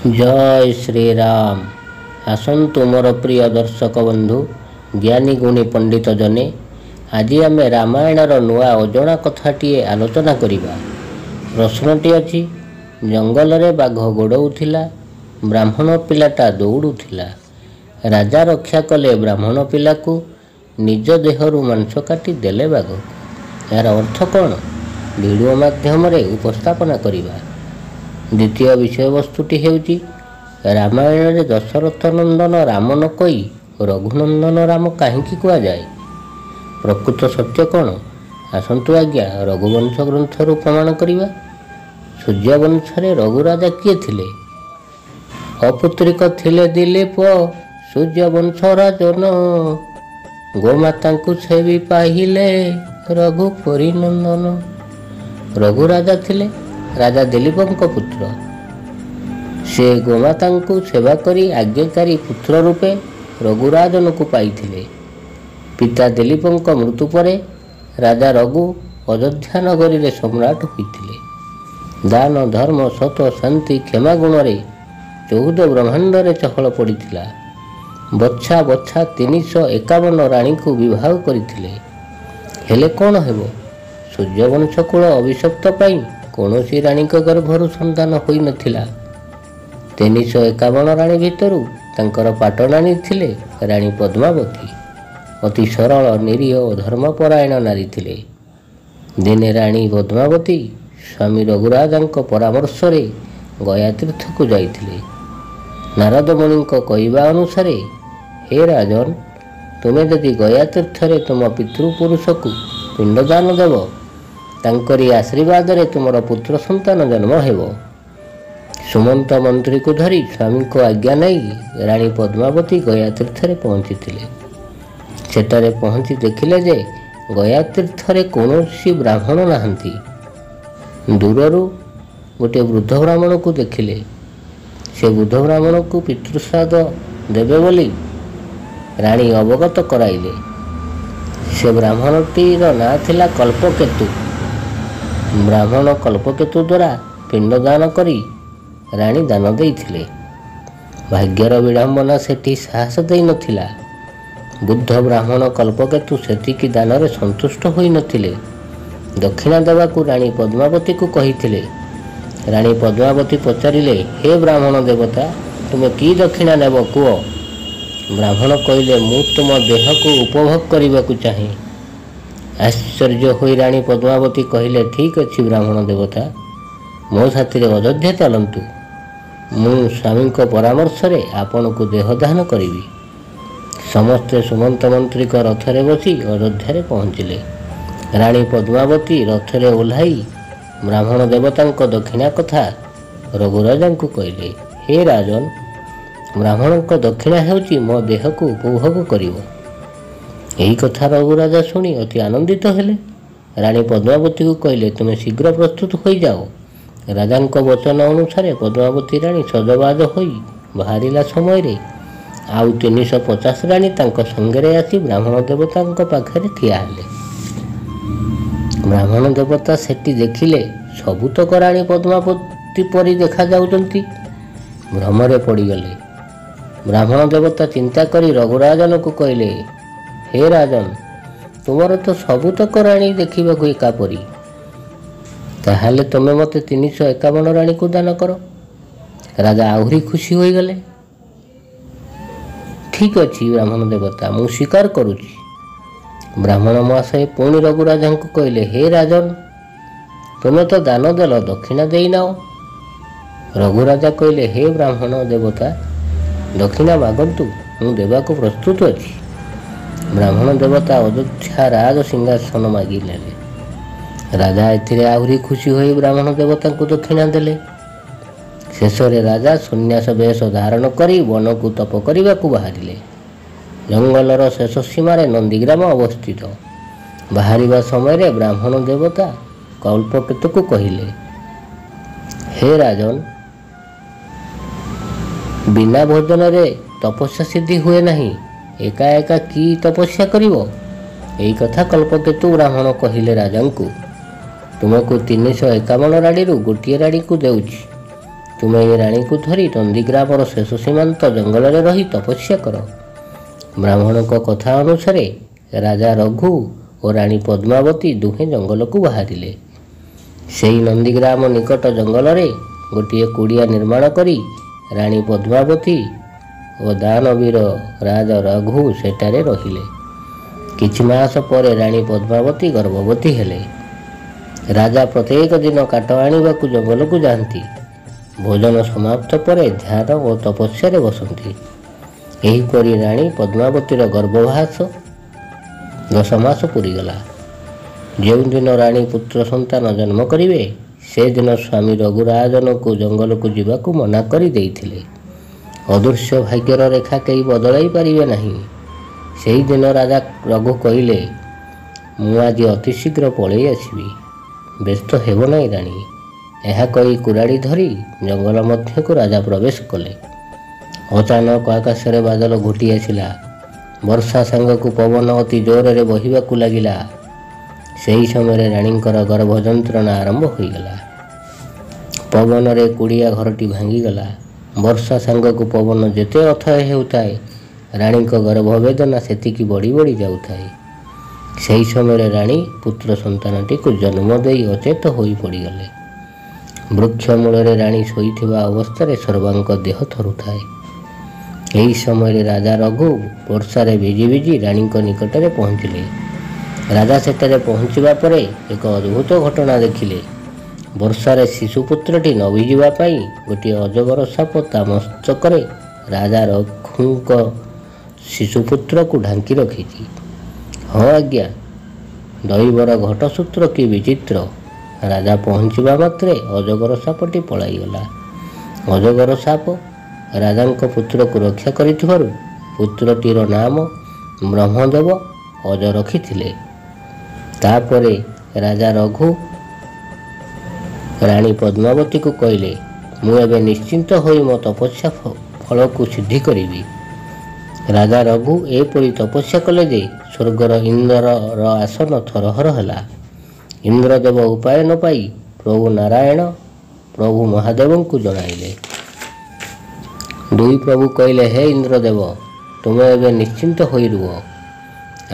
जय श्री राम। आसन्तु मोर प्रिय दर्शक बंधु ज्ञानी गुणी पंडित जने आज आम रामायणर नुआ अजणा कथाटीए आलोचना करिबा। प्रश्नटी अछि जंगल रे बाघ गोड़ौथिला, ब्राह्मण पिलाटा दौड़ुथिला। राजा रक्षा कले ब्राह्मण पिला को, निज देहरु मांस काटी देले बाघ। यार अर्थ कौन वीडियो माध्यम रे उपस्थापना करिबा। द्वितीय विषय वस्तुटी हेउची रामायण रे दशरथ नंदन राम न कई रघुनंदन राम काहींकी कुआ जाए। प्रकृत सत्य कौन आसंतु आज्ञा रघुवंश ग्रंथरु प्रमाण करिबा। सूर्यवंश रे रघुराजा किए थिले? अपुत्रिक थिले दिलीप सूर्यवंश राजन, गोमाता को सेवी पाहिले रघुपरी नंदन। रघुराजा थिले राजा दिलीपଙ୍କ पुत्र। से गोमाता को सेवा करी आज्ञाकारी पुत्र रूपे रघुराजन को पाइथिले। पिता दिलीपଙ୍କ मृत्यु परे राजा रघु अयोध्या नगरी रे सम्राट होइथिले। दान धर्म सत शांति क्षमा गुण रे 14 ब्रह्मांड रे चहल पड़िथिला। बच्छा बच्छा 351 रानी को विवाह करिथिले। हेले कौन हेबो? सूर्यवंश कुल अभिशप्त पाई कौनसी रानी को गर्भरु संतान होई नथिला। 351 रानी भितरु तांकर पाटनानी थिले रानी पद्मावती। अति सरल निरीह और धर्मपरायण नारी थिले। दिने रानी पद्मावती स्वामी रघुराजांक परामर्श रे गया तीर्थ को जाइथिले। नारद मुनि को कहवा अनुसार हे राजन, तुमे यदि गया तीर्थ रे तुम पितृपुरुष को पिंडदान देव तांकरी आशीर्वाद रे तुमर पुत्र संतान जन्म हेबो। सुमंत मंत्री को धरी स्वामी को आज्ञा नहीं रानी पद्मावती गया तीर्थ रे पहुंची थिले। सेटारे पहुंची देखिले जे गया तीर्थ रे कौनसी ब्राह्मण नाहंती। दूररू गोटे वृद्ध ब्राह्मण को देखिले। से वृद्ध ब्राह्मण को पितृश्राद्ध देवे बोली रानी अवगत कराइले। से ब्राह्मणटीर नाँ थिला कल्पकेतु। ब्राह्मण कल्पकेतु द्वारा पिंडदान करी रानी दान देइथिले। भाग्यर विडंबना सेठी साहस देई नथिला। बुद्ध ब्राह्मण कल्पकेतु सेतिकी दान रे संतुष्ट होई नथिले। दक्षिणा देवाकू रानी पद्मावती को कहिथिले। रानी पद्मावती पचारिले, हे ब्राह्मण देवता, तुमे की दक्षिणा नेब कुओ? ब्राह्मण कहिले, मु तुम देह को उपभोग करने चाहे। आश्चर्य होई रानी पद्मावती कहिले, ठीक अच्छी ब्राह्मण देवता, मो साथी अयोध्या चलतु। मु स्वामी को परामर्श रे आपण को देहदान करी। समस्ते सुमंत मंत्री को रथरे बसी अयोध्या पहुँचिले। रानी पद्मावती रथरे ओह्लाई ब्राह्मण देवता दक्षिणा कथा रघुराजा को कहले, हे राजन, ब्राह्मण को दक्षिणा हेउची मो देह को उपभोग करिवो। यही कथा रघुराजा शुणी अति आनंदित हेले। रानी पद्मावती को कहले, तुमे शीघ्र प्रस्तुत हो जाओ। राजा वचन अनुसार पद्मावती रानी सजबाज होई बाहरिला समय रे आउ 350 रानी तांको संगे आसी ब्राह्मण देवता पाखरे ठिया हेले। ब्राह्मण देवता सेठी देखिले सबुतक रानी पद्मावती परी देखा जाउचंती। भ्रमरे पड़ीगले। ब्राह्मण देवता चिंता करी रघुराजन को कहले, हे राजन, तुमर तो सबुतक रानी देखा एकापरी। ताहाले तुमे मते 351 रानी को दान कर। राजा आहुरी खुशी हो गले। ठीक अच्छी ब्राह्मण देवता, मु स्वीकार करुची। ब्राह्मण महाशय पुणी रघुराजा को कहले, हे राजन, तुमे तो दान देल, दक्षिणा देई नाओ। रघुराजा कहले, हे ब्राह्मण देवता, दक्षिणा मागंतु, मु देवा को प्रस्तुत अच्छी। ब्राह्मण देवता अयोध्या राज सिंहासन मागिले। राजा एथिरे आहुरी खुशी होई ब्राह्मण देवता को दक्षिणा देले। शेषरे राजा सन्यास वेश धारण करी वन को तप करने को बाहरिले। जंगलर शेष सीमार नंदीग्राम अवस्थित। बाहरिबा समय रे ब्राह्मण देवता कल्पकेतु को कहिले, हे राजन, बिना भोजन रे तपस्या सिद्धि हुए नहीं। एका एका की तपस्या करिवो? एई कथा कल्पकेतु ब्राह्मण कहिले राजा को, तुमको 351 राणी गोटे राणी को देउछि। ତୁମେ ଏ ରାଣୀକୁ ଧରି ନନ୍ଦୀଗ୍ରାମର ଶେଷ ସୀମାନ୍ତ ଜଙ୍ଗଲରେ ରହି ତପସ୍ୟା କର। ବ୍ରାହ୍ମଣଙ୍କ କଥା ଅନୁସାରେ ରାଜା ରଘୁ ଓ ରାଣୀ ପଦ୍ମାବତୀ ଦୁହେଁ ଜଙ୍ଗଲକୁ ବାହାରିଲେ। ସେହି ନନ୍ଦୀଗ୍ରାମ ନିକଟ ଜଙ୍ଗଲରେ ଗୋଟିଏ କୁଡ଼ିଆ ନିର୍ମାଣ କରି ରାଣୀ ପଦ୍ମାବତୀ ଓ ଦାନବୀର ରାଜା ରଘୁ ସେଠାରେ ରହିଲେ। କିଛି ମାସ ପରେ ରାଣୀ ପଦ୍ମାବତୀ ଗର୍ଭବତୀ ହେଲେ। ରାଜା ପ୍ରତ୍ୟେକ ଦିନ କାଠ ଆଣିବାକୁ ଜଙ୍ଗଲକୁ ଯାଆନ୍ତି। ଭୋଜନ ସମାପ୍ତ ପରେ ଧ୍ୟାନ ଓ ତପସ୍ୟାରେ ବସନ୍ତି। ଏହିପରି ରାଣୀ ପଦ୍ମାବତୀର ଗର୍ଭବାସ 10 ମାସ ପୂରିଗଲା। ଯେଉଁଦିନ ରାଣୀ ପୁତ୍ର ସନ୍ତାନ ଜନ୍ମ କରିବେ ସେଦିନ ସ୍ୱାମୀ ରଘୁରାଜନଙ୍କୁ ଜଙ୍ଗଲକୁ ଯିବାକୁ ମନା କରି ଦେଇଥିଲେ। ଅଦୃଶ୍ୟ ଭାଗ୍ୟର ରେଖା କେହି ବଦଳାଇ ପାରିବେ ନାହିଁ। ସେହିଦିନ ରାଜା ରଘୁ କହିଲେ, ମୁଁ ଆଜି ଅତିଶୀଘ୍ର ପଳେଇ ଆସିବି, ବ୍ୟସ୍ତ ହେବ ନାହିଁ ରାଣୀ। ଏହା କହି କୁରାଡ଼ି ଧରି ଜଙ୍ଗଲ ମଧ୍ୟକୁ ରାଜା ପ୍ରବେଶ କଲେ। ଅଚାନକ ଆକାଶରେ ବାଦଲ ଘୋଟି ଆସିଲା। ବର୍ଷା ସାଙ୍ଗକୁ ପବନ ଅତି ଜୋରରେ ବହିବାକୁ ଲାଗିଲା। ସେହି ସମୟରେ ରାଣୀଙ୍କର ଗର୍ଭ ଯନ୍ତ୍ରଣା ଆରମ୍ଭ ହୋଇଗଲା। ପବନରେ କୁଡ଼ିଆ ଘରଟି ଭାଙ୍ଗିଗଲା। ବର୍ଷା ସାଙ୍ଗକୁ ପବନ ଯେତେ ଅଥୟ ହେଉଥାଏ ରାଣୀଙ୍କ ଗର୍ଭ ବେଦନା ସେତିକି ବଢ଼ି ବଢ଼ି ଯାଉଥାଏ। ସେହି ସମୟରେ ରାଣୀ ପୁତ୍ର ସନ୍ତାନଟିକୁ ଜନ୍ମ ଦେଇ ଅଚେତ ହୋଇ ପଡ଼ିଗଲେ। ବୃକ୍ଷ ମୂଳରେ ରାଣୀ ଶୋଇଥିବା ଅବସ୍ଥାରେ ସର୍ବାଙ୍କ ଦେହ ଥରୁଥାଏ। ଏହି ସମୟରେ ରାଜା ରଘୁ ବର୍ଷାରେ ଭିଜି ଭିଜି ରାଣୀଙ୍କ ନିକଟରେ ପହଞ୍ଚିଲେ। ରାଜା ସେଠାରେ ପହଞ୍ଚିବା ପରେ ଏକ ଅଦ୍ଭୁତ ଘଟଣା ଦେଖିଲେ। ବର୍ଷାରେ ଶିଶୁପୁତ୍ରଟି ନ ଭିଜିବା ପାଇଁ ଗୋଟିଏ ଅଜଗର ସାପ ତା ମସ୍ତକରେ ରାଜା ରଘୁଙ୍କ ଶିଶୁପୁତ୍ରକୁ ଢାଙ୍କି ରଖିଛି। ହଁ ଆଜ୍ଞା, ଦୈବର ଘଟସୂତ୍ର କି ବିଚିତ୍ର! ରାଜା ପହଞ୍ଚିବା ମାତ୍ରେ ଅଜଗର ସାପଟି ପଳାଇଗଲା। ଅଜଗର ସାପ ରାଜାଙ୍କ ପୁତ୍ରକୁ ରକ୍ଷା କରିଥିବାରୁ ପୁତ୍ରଟିର ନାମ ବ୍ରହ୍ମଦେବ ଅଜ ରଖିଥିଲେ। ତାପରେ ରାଜା ରଘୁ ରାଣୀ ପଦ୍ମାବତୀକୁ କହିଲେ, ମୁଁ ଏବେ ନିଶ୍ଚିନ୍ତ ହୋଇ ମୋ ତପସ୍ୟା ଫଳକୁ ସିଦ୍ଧି କରିବି। ରାଜା ରଘୁ ଏପରି ତପସ୍ୟା କଲେ ଯେ ସ୍ୱର୍ଗର ଇନ୍ଦ୍ରର ଆସନ ଥରହର ହେଲା। ଇନ୍ଦ୍ରଦେବ ଉପାୟ ନ ପାଇ ପ୍ରଭୁ ନାରାୟଣ ପ୍ରଭୁ ମହାଦେବଙ୍କୁ ଜଣାଇଲେ। ଦୁଇ ପ୍ରଭୁ କହିଲେ, ହେ ଇନ୍ଦ୍ରଦେବ, ତୁମେ ଏବେ ନିଶ୍ଚିନ୍ତ ହୋଇ ରୁହ।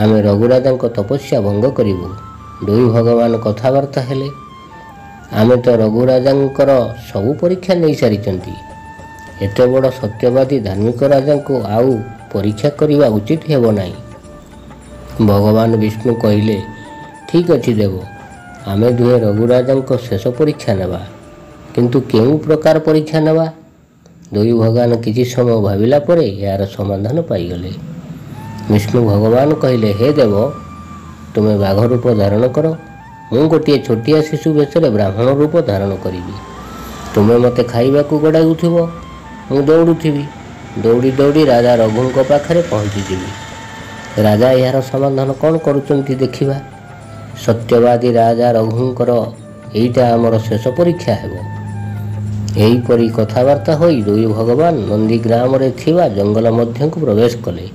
ଆମେ ରଘୁରାଜାଙ୍କ ତପସ୍ୟା ଭଙ୍ଗ କରିବୁ। ଦୁଇ ଭଗବାନ କଥାବାର୍ତ୍ତା ହେଲେ। ଆମେ ତ ରଘୁରାଜାଙ୍କର ସବୁ ପରୀକ୍ଷା ନେଇସାରିଛନ୍ତି। ଏତେ ବଡ଼ ସତ୍ୟବାଦୀ ଧାର୍ମିକ ରାଜାଙ୍କୁ ଆଉ ପରୀକ୍ଷା କରିବା ଉଚିତ ହେବ ନାହିଁ। ଭଗବାନ ବିଷ୍ଣୁ କହିଲେ, ଠିକ୍ ଅଛି ଦେବ, ଆମେ ଦୁହେଁ ରଘୁରାଜାଙ୍କ ଶେଷ ପରୀକ୍ଷା ନେବା। କିନ୍ତୁ କେଉଁ ପ୍ରକାର ପରୀକ୍ଷା ନେବା? ଦୁଇ ଭଗବାନ କିଛି ସମୟ ଭାବିଲା ପରେ ଏହାର ସମାଧାନ ପାଇଗଲେ। ବିଷ୍ଣୁ ଭଗବାନ କହିଲେ, ହେ ଦେବ, ତୁମେ ବାଘ ରୂପ ଧାରଣ କର। ମୁଁ ଗୋଟିଏ ଛୋଟିଆ ଶିଶୁ ବେଶରେ ବ୍ରାହ୍ମଣ ରୂପ ଧାରଣ କରିବି। ତୁମେ ମୋତେ ଖାଇବାକୁ ଗୋଡ଼ାଉଥିବ, ମୁଁ ଦୌଡ଼ୁଥିବି। ଦୌଡ଼ି ଦୌଡ଼ି ରାଜା ରଘୁଙ୍କ ପାଖରେ ପହଞ୍ଚିଯିବି। ରାଜା ଏହାର ସମାଧାନ କ'ଣ କରୁଛନ୍ତି ଦେଖିବା। ସତ୍ୟବାଦୀ ରାଜା ରଘୁଙ୍କର ଏଇଟା ଆମର ଶେଷ ପରୀକ୍ଷା ହେବ। ଏହିପରି କଥାବାର୍ତ୍ତା ହୋଇ ଦୁଇ ଭଗବାନ ନନ୍ଦୀଗ୍ରାମରେ ଥିବା ଜଙ୍ଗଲ ମଧ୍ୟକୁ ପ୍ରବେଶ କଲେ।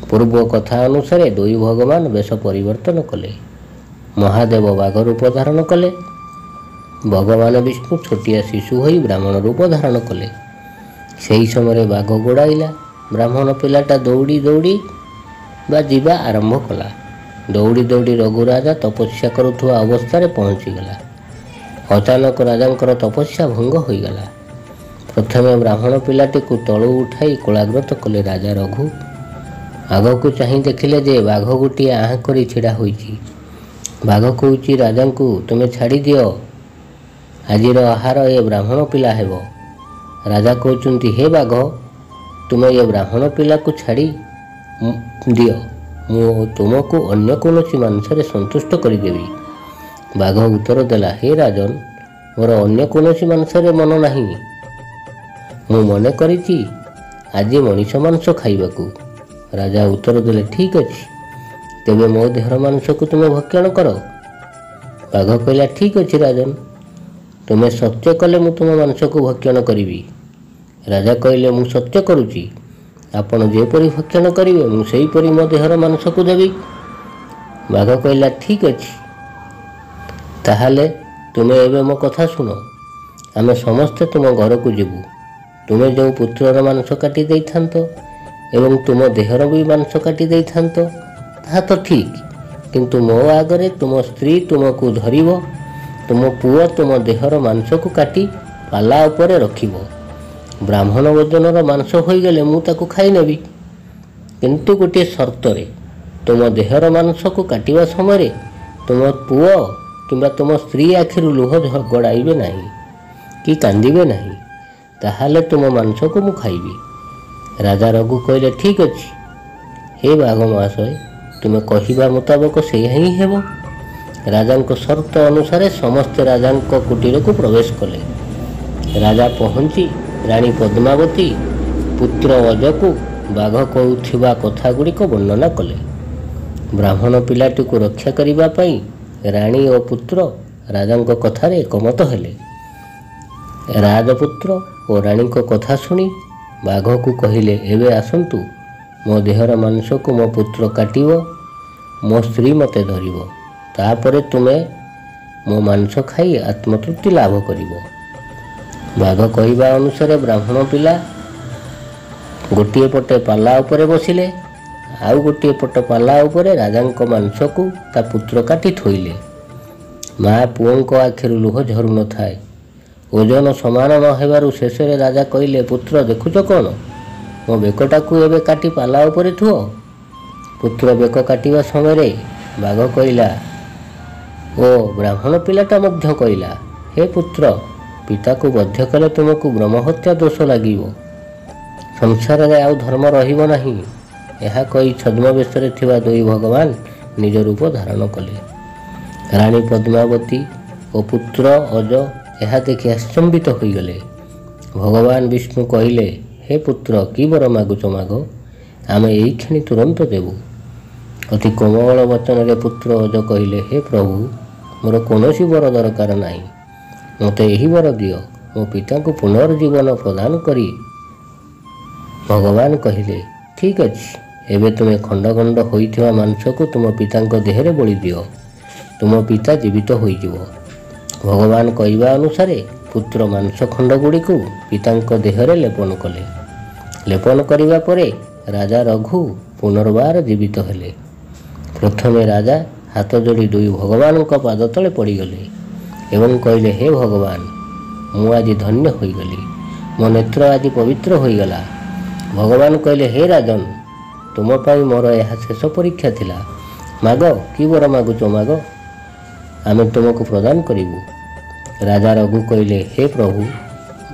ପୂର୍ବ କଥା ଅନୁସାରେ ଦୁଇ ଭଗବାନ ବେଶ ପରିବର୍ତ୍ତନ କଲେ। ମହାଦେବ ବାଘ ରୂପ ଧାରଣ କଲେ। ଭଗବାନ ବିଷ୍ଣୁ ଛୋଟିଆ ଶିଶୁ ହୋଇ ବ୍ରାହ୍ମଣ ରୂପ ଧାରଣ କଲେ। ସେହି ସମୟରେ ବାଘ ଗୋଡ଼ାଇଲା। ବ୍ରାହ୍ମଣ ପିଲାଟା ଦୌଡ଼ି ଦୌଡ଼ି ଯିବା ଆରମ୍ଭ କଲା। ଦୌଡ଼ି ଦୌଡ଼ି ରଘୁରାଜା ତପସ୍ୟା କରୁଥିବା ଅବସ୍ଥାରେ ପହଞ୍ଚିଗଲା। ଅଚାନକ ରାଜାଙ୍କର ତପସ୍ୟା ଭଙ୍ଗ ହୋଇଗଲା। ପ୍ରଥମେ ବ୍ରାହ୍ମଣ ପିଲାଟିକୁ ତଳୁ ଉଠାଇ କୋଳାଗ୍ରତ କଲେ ରାଜା ରଘୁ। ଆଗକୁ ଚାହିଁ ଦେଖିଲେ ଯେ ବାଘ ଗୋଟିଏ ଆଁ କରି ଛିଡ଼ା ହୋଇଛି। ବାଘ କହୁଛି ରାଜାଙ୍କୁ, ତୁମେ ଛାଡ଼ିଦିଅ, ଆଜିର ଆହାର ଏ ବ୍ରାହ୍ମଣ ପିଲା ହେବ। ରାଜା କହୁଛନ୍ତି, ହେ ବାଘ, ତୁମେ ଏ ବ୍ରାହ୍ମଣ ପିଲାକୁ ଛାଡ଼ି ଦିଅ, ମୁଁ ତୁମକୁ ଅନ୍ୟ କୌଣସି ମାଂସରେ ସନ୍ତୁଷ୍ଟ କରିଦେବି। ବାଘ ଉତ୍ତର ଦେଲା, ହେ ରାଜନ, ମୋର ଅନ୍ୟ କୌଣସି ମାଂସରେ ମନ ନାହିଁ। ମୁଁ ମନେ କରିଛି ଆଜି ମଣିଷ ମାଂସ ଖାଇବାକୁ। ରାଜା ଉତ୍ତର ଦେଲେ, ଠିକ୍ ଅଛି, ତେବେ ମୋ ଦେହର ମାଂସକୁ ତୁମେ ଭକ୍ଷଣ କର। ବାଘ କହିଲା, ଠିକ୍ ଅଛି ରାଜନ, ତୁମେ ସତ୍ୟ କଲେ ମୁଁ ତୁମ ମାଂସକୁ ଭକ୍ଷଣ କରିବି। ରାଜା କହିଲେ, ମୁଁ ସତ୍ୟ କରୁଛି, ଆପଣ ଯେପରି ଭକ୍ଷଣ କରିବେ ମୁଁ ସେହିପରି ମୋ ଦେହର ମାଂସକୁ ଦେବି। ବାଘ କହିଲା, ଠିକ୍ ଅଛି, ତାହେଲେ ତୁମେ ଏବେ ମୋ କଥା ଶୁଣ। ଆମେ ସମସ୍ତେ ତୁମ ଘରକୁ ଯିବୁ। ତୁମେ ଯେଉଁ ପୁତ୍ରର ମାଂସ କାଟି ଦେଇଥାନ୍ତ ଏବଂ ତୁମ ଦେହର ବି ମାଂସ କାଟି ଦେଇଥାନ୍ତ ତାହା ତ ଠିକ୍, କିନ୍ତୁ ମୋ ଆଗରେ ତୁମ ସ୍ତ୍ରୀ ତୁମକୁ ଧରିବ, ତୁମ ପୁଅ ତୁମ ଦେହର ମାଂସକୁ କାଟି ପାଲା ଉପରେ ରଖିବ। ବ୍ରାହ୍ମଣ ଭୋଜନର ମାଂସ ହୋଇଗଲେ ମୁଁ ତାକୁ ଖାଇନେବି, କିନ୍ତୁ ଗୋଟିଏ ସର୍ତ୍ତରେ, ତୁମ ଦେହର ମାଂସକୁ କାଟିବା ସମୟରେ ତୁମ ପୁଅ କିମ୍ବା ତୁମ ସ୍ତ୍ରୀ ଆଖିରୁ ଲୁହ ଗଡ଼ାଇବେ ନାହିଁ କି କାନ୍ଦିବେ ନାହିଁ, ତାହେଲେ ତୁମ ମାଂସକୁ ମୁଁ ଖାଇବି। ରାଜା ରଘୁ କହିଲେ, ଠିକ୍ ଅଛି ହେ ବାଘ ମହାଶୟ, ତୁମେ କହିବା ମୁତାବକ ସେଇଆ ହିଁ ହେବ। ରାଜାଙ୍କ ସର୍ତ୍ତ ଅନୁସାରେ ସମସ୍ତେ ରାଜାଙ୍କ କୁଟୀରକୁ ପ୍ରବେଶ କଲେ। ରାଜା ପହଞ୍ଚି ରାଣୀ ପଦ୍ମାବତୀ ପୁତ୍ର ଅଜକୁ ବାଘ କହୁଥିବା କଥାଗୁଡ଼ିକ ବର୍ଣ୍ଣନା କଲେ। ବ୍ରାହ୍ମଣ ପିଲାଟିକୁ ରକ୍ଷା କରିବା ପାଇଁ ରାଣୀ ଓ ପୁତ୍ର ରାଜାଙ୍କ କଥାରେ ଏକମତ ହେଲେ। ରାଜପୁତ୍ର ଓ ରାଣୀଙ୍କ କଥା ଶୁଣି ବାଘକୁ କହିଲେ, ଏବେ ଆସନ୍ତୁ, ମୋ ଦେହର ମାଂସକୁ ମୋ ପୁତ୍ର କାଟିବ, ମୋ ସ୍ତ୍ରୀ ମୋତେ ଧରିବ, ତାପରେ ତୁମେ ମୋ ମାଂସ ଖାଇ ଆତ୍ମତୃପ୍ତି ଲାଭ କରିବ। ବାଘ କହିବା ଅନୁସାରେ ବ୍ରାହ୍ମଣ ପିଲା ଗୋଟିଏ ପଟେ ପାଲା ଉପରେ ବସିଲେ, ଆଉ ଗୋଟିଏ ପଟ ପାଲା ଉପରେ ରାଜାଙ୍କ ମାଂସକୁ ତା ପୁତ୍ର କାଟି ଥୋଇଲେ। ମା ପୁଅଙ୍କ ଆଖିରୁ ଲୁହ ଝରୁନଥାଏ। ଓଜନ ସମାନ ନ ହେବାରୁ ଶେଷରେ ରାଜା କହିଲେ, ପୁତ୍ର ଦେଖୁଛ କ'ଣ, ମୋ ବେକଟାକୁ ଏବେ କାଟି ପାଲା ଉପରେ ଥୁଅ। ପୁତ୍ର ବେକ କାଟିବା ସମୟରେ ବାଘ କହିଲା ଓ ବ୍ରାହ୍ମଣ ପିଲାଟା ମଧ୍ୟ କହିଲା, ହେ ପୁତ୍ର, ପିତାକୁ ବଧ୍ୟ କଲେ ତୁମକୁ ବ୍ରହ୍ମହତ୍ୟା ଦୋଷ ଲାଗିବ, ସଂସାରରେ ଆଉ ଧର୍ମ ରହିବ ନାହିଁ। ଏହା କହି ଛଦ୍ମବେଶରେ ଥିବା ଦୁଇ ଭଗବାନ ନିଜ ରୂପ ଧାରଣ କଲେ। ରାଣୀ ପଦ୍ମାବତୀ ଓ ପୁତ୍ର ଅଜ ଏହା ଦେଖି ଆଶ୍ଚମ୍ବିତ ହୋଇଗଲେ। ଭଗବାନ ବିଷ୍ଣୁ କହିଲେ, ହେ ପୁତ୍ର, କି ବର ମାଗୁଛ ମାଗ, ଆମେ ଏଇକ୍ଷଣି ତୁରନ୍ତ ଦେବୁ। ଅତି କୋମଳ ବଚନରେ ପୁତ୍ର ଅଜ କହିଲେ, ହେ ପ୍ରଭୁ, ମୋର କୌଣସି ବର ଦରକାର ନାହିଁ, ମୋତେ ଏହି ବର ଦିଅ, ମୋ ପିତାଙ୍କୁ ପୁନର୍ଜୀବନ ପ୍ରଦାନ କରି। ଭଗବାନ କହିଲେ, ଠିକ୍ ଅଛି, ଏବେ ତୁମେ ଖଣ୍ଡ ଖଣ୍ଡ ହୋଇଥିବା ମାଂସକୁ ତୁମ ପିତାଙ୍କ ଦେହରେ ବୋଳି ଦିଅ, ତୁମ ପିତା ଜୀବିତ ହୋଇଯିବ। ଭଗବାନ କହିବା ଅନୁସାରେ ପୁତ୍ର ମାଂସ ଖଣ୍ଡଗୁଡ଼ିକୁ ପିତାଙ୍କ ଦେହରେ ଲେପନ କଲେ। ଲେପନ କରିବା ପରେ ରାଜା ରଘୁ ପୁନର୍ବାର ଜୀବିତ ହେଲେ। ପ୍ରଥମେ ରାଜା ହାତ ଯୋଡ଼ି ଦୁଇ ଭଗବାନଙ୍କ ପାଦ ତଳେ ପଡ଼ିଗଲେ ଏବଂ କହିଲେ, ହେ ଭଗବାନ, ମୁଁ ଆଜି ଧନ୍ୟ ହୋଇଗଲି, ମୋ ନେତ୍ର ଆଜି ପବିତ୍ର ହୋଇଗଲା। ଭଗବାନ କହିଲେ, ହେ ରାଜନ, ତୁମ ପାଇଁ ମୋର ଏହା ଶେଷ ପରୀକ୍ଷା ଥିଲା। ମାଗ, କି ବର ମାଗୁଛ ମାଗ, ଆମେ ତୁମକୁ ପ୍ରଦାନ କରିବୁ। ରାଜା ରଘୁ କହିଲେ, ହେ ପ୍ରଭୁ,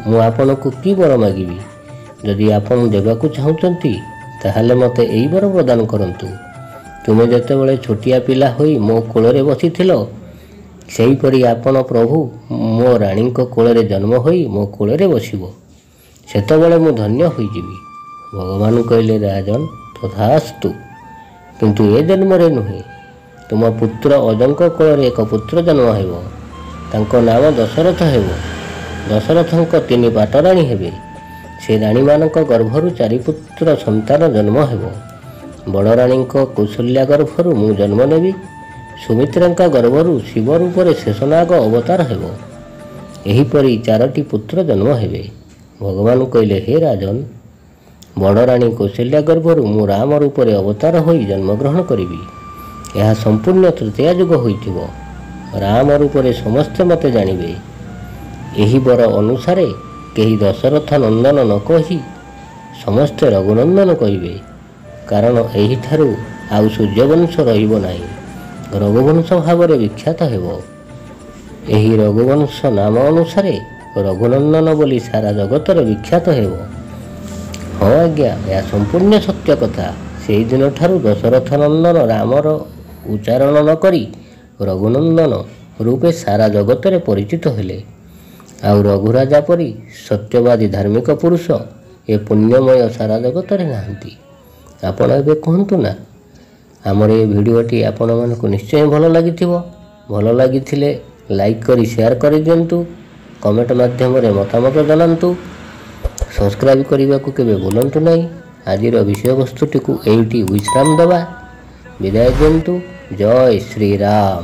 ମୁଁ ଆପଣଙ୍କୁ କି ବର ମାଗିବି? ଯଦି ଆପଣ ଦେବାକୁ ଚାହୁଁଛନ୍ତି ତାହେଲେ ମୋତେ ଏହି ବର ପ୍ରଦାନ କରନ୍ତୁ। ତୁମେ ଯେତେବେଳେ ଛୋଟିଆ ପିଲା ହୋଇ ମୋ କୋଳରେ ବସିଥିଲ, ସେହିପରି ଆପଣ ପ୍ରଭୁ ମୋ ରାଣୀଙ୍କ କୋଳରେ ଜନ୍ମ ହୋଇ ମୋ କୋଳରେ ବସିବ, ସେତେବେଳେ ମୁଁ ଧନ୍ୟ ହୋଇଯିବି। ଭଗବାନ କହିଲେ, ରାଜନ, ତଥାସ୍ତୁ, କିନ୍ତୁ ଏ ଜନ୍ମରେ ନୁହେଁ। ତୁମ ପୁତ୍ର ଅଜଙ୍କ କୋଳରେ ଏକ ପୁତ୍ର ଜନ୍ମ ହେବ, ତାଙ୍କ ନାମ ଦଶରଥ ହେବ। ଦଶରଥଙ୍କ 3 ପାଟରାଣୀ ହେବେ। ସେ ରାଣୀମାନଙ୍କ ଗର୍ଭରୁ 4 ପୁତ୍ର ସନ୍ତାନ ଜନ୍ମ ହେବ। ବଡ଼ ରାଣୀଙ୍କ କୌଶଲ୍ୟା ଗର୍ଭରୁ ମୁଁ ଜନ୍ମ ନେବି। ସୁମିତ୍ରାଙ୍କ ଗର୍ଭରୁ ଶିବ ରୂପରେ ଶେଷନାଗ ଅବତାର ହେବ। ଏହିପରି 4ଟି ପୁତ୍ର ଜନ୍ମ ହେବେ। ଭଗବାନ କହିଲେ, ହେ ରାଜନ, ବଡ଼ ରାଣୀ କୌଶଲ୍ୟା ଗର୍ଭରୁ ମୁଁ ରାମ ରୂପରେ ଅବତାର ହୋଇ ଜନ୍ମଗ୍ରହଣ କରିବି। ଏହା ସମ୍ପୂର୍ଣ୍ଣ ତୃତୀୟା ଯୁଗ ହୋଇଥିବ। ରାମ ରୂପରେ ସମସ୍ତେ ମୋତେ ଜାଣିବେ। ଏହି ବର ଅନୁସାରେ କେହି ଦଶରଥ ନନ୍ଦନ ନ କହି ସମସ୍ତେ ରଘୁନନ୍ଦନ କହିବେ, କାରଣ ଏହିଠାରୁ ଆଉ ସୂର୍ଯ୍ୟବଂଶ ରହିବ ନାହିଁ, ରଘୁବଂଶ ଭାବରେ ବିଖ୍ୟାତ ହେବ। ଏହି ରଘୁବଂଶ ନାମ ଅନୁସାରେ ରଘୁନନ୍ଦନ ବୋଲି ସାରା ଜଗତରେ ବିଖ୍ୟାତ ହେବ। ହଁ ଆଜ୍ଞା, ଏହା ସମ୍ପୂର୍ଣ୍ଣ ସତ୍ୟ କଥା। ସେହିଦିନଠାରୁ ଦଶରଥ ନନ୍ଦନ ରାମର ଉଚ୍ଚାରଣ ନ କରି ରଘୁନନ୍ଦନ ରୂପେ ସାରା ଜଗତରେ ପରିଚିତ ହେଲେ। ଆଉ ରଘୁରାଜା ପରି ସତ୍ୟବାଦୀ ଧାର୍ମିକ ପୁରୁଷ ଏ ପୁଣ୍ୟମୟ ସାରା ଜଗତରେ ନାହାନ୍ତି। ଆପଣ ଏବେ କୁହନ୍ତୁ ନା, ଆମର ଏ ଭିଡ଼ିଓଟି ଆପଣମାନଙ୍କୁ ନିଶ୍ଚୟ ଭଲ ଲାଗିଥିବ। ଭଲ ଲାଗିଥିଲେ ଲାଇକ୍ କରି ସେୟାର କରିଦିଅନ୍ତୁ, କମେଣ୍ଟ ମାଧ୍ୟମରେ ମତାମତ ଜଣାନ୍ତୁ, ସବସ୍କ୍ରାଇବ୍ କରିବାକୁ କେବେ ଭୁଲନ୍ତୁ ନାହିଁ। ଆଜିର ବିଷୟବସ୍ତୁଟିକୁ ଏଇଠି ବିଶ୍ରାମ ଦେବା। ବିଦାୟ ଦିଅନ୍ତୁ। ଜୟ ଶ୍ରୀରାମ।